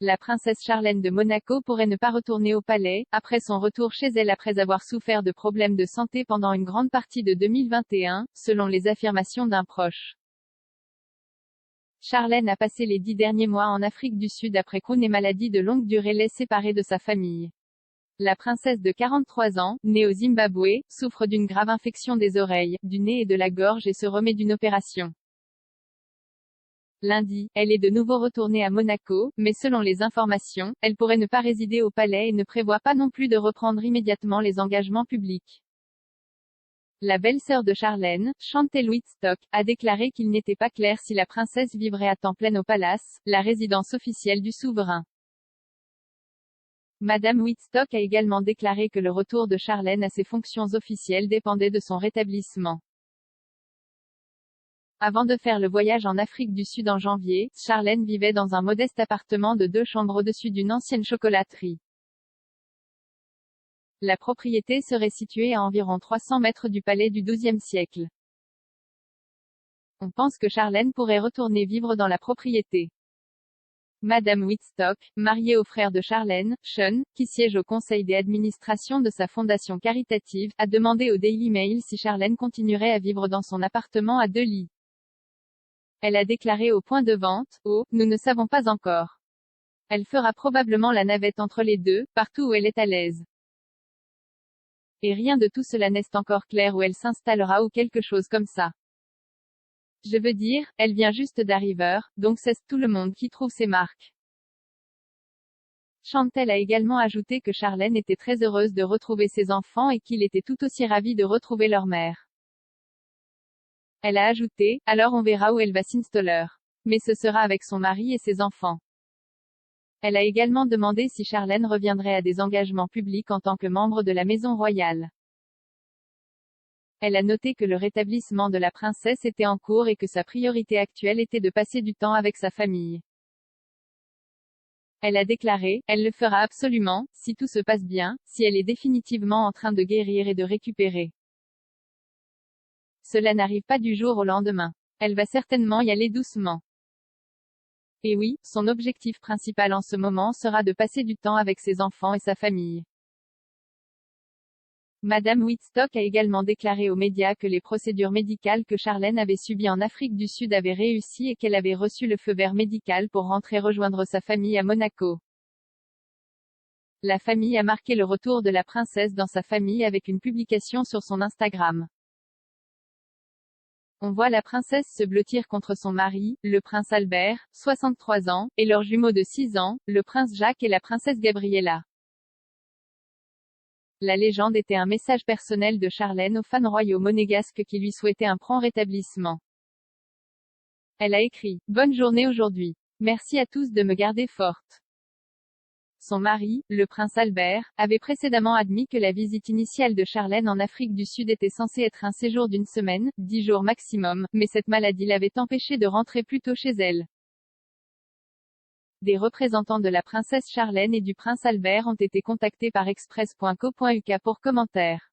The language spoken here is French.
la princesse Charlène de Monaco pourrait ne pas retourner au palais, après son retour chez elle après avoir souffert de problèmes de santé pendant une grande partie de 2021, selon les affirmations d'un proche. Charlène a passé les 10 derniers mois en Afrique du Sud après qu'une maladie de longue durée l'ait séparée de sa famille. La princesse de 43 ans, née au Zimbabwe, souffre d'une grave infection des oreilles, du nez et de la gorge et se remet d'une opération. Lundi, elle est de nouveau retournée à Monaco, mais selon les informations, elle pourrait ne pas résider au palais et ne prévoit pas non plus de reprendre immédiatement les engagements publics. La belle-sœur de Charlène, Chantel Whitstock, a déclaré qu'il n'était pas clair si la princesse vivrait à temps plein au palace, la résidence officielle du souverain. Madame Whitstock a également déclaré que le retour de Charlène à ses fonctions officielles dépendait de son rétablissement. Avant de faire le voyage en Afrique du Sud en janvier, Charlène vivait dans un modeste appartement de 2 chambres au-dessus d'une ancienne chocolaterie. La propriété serait située à environ 300 mètres du palais du XIIe siècle. On pense que Charlène pourrait retourner vivre dans la propriété. Madame Whitstock, mariée au frère de Charlène, Sean, qui siège au conseil d'administration de sa fondation caritative, a demandé au Daily Mail si Charlène continuerait à vivre dans son appartement à 2 lits. Elle a déclaré au point de vente, « Oh, nous ne savons pas encore. Elle fera probablement la navette entre les deux, partout où elle est à l'aise. Et rien de tout cela n'est encore clair où elle s'installera ou quelque chose comme ça. Je veux dire, elle vient juste d'Arriver, donc c'est tout le monde qui trouve ses marques. » Chantel a également ajouté que Charlène était très heureuse de retrouver ses enfants et qu'il était tout aussi ravi de retrouver leur mère. Elle a ajouté, « Alors on verra où elle va s'installer. Mais ce sera avec son mari et ses enfants. » Elle a également demandé si Charlène reviendrait à des engagements publics en tant que membre de la maison royale. Elle a noté que le rétablissement de la princesse était en cours et que sa priorité actuelle était de passer du temps avec sa famille. Elle a déclaré, « Elle le fera absolument, si tout se passe bien, si elle est définitivement en train de guérir et de récupérer. Cela n'arrive pas du jour au lendemain. Elle va certainement y aller doucement. Et oui, son objectif principal en ce moment sera de passer du temps avec ses enfants et sa famille. » Madame Whitstock a également déclaré aux médias que les procédures médicales que Charlène avait subies en Afrique du Sud avaient réussi et qu'elle avait reçu le feu vert médical pour rentrer rejoindre sa famille à Monaco. La famille a marqué le retour de la princesse dans sa famille avec une publication sur son Instagram. On voit la princesse se blottir contre son mari, le prince Albert, 63 ans, et leur jumeau de 6 ans, le prince Jacques et la princesse Gabriella. La légende était un message personnel de Charlène aux fans royaux monégasques qui lui souhaitaient un prompt rétablissement. Elle a écrit, « Bonne journée aujourd'hui. Merci à tous de me garder forte. » Son mari, le prince Albert, avait précédemment admis que la visite initiale de Charlène en Afrique du Sud était censée être un séjour d'1 semaine, 10 jours maximum, mais cette maladie l'avait empêchée de rentrer plus tôt chez elle. Des représentants de la princesse Charlène et du prince Albert ont été contactés par express.co.uk pour commentaires.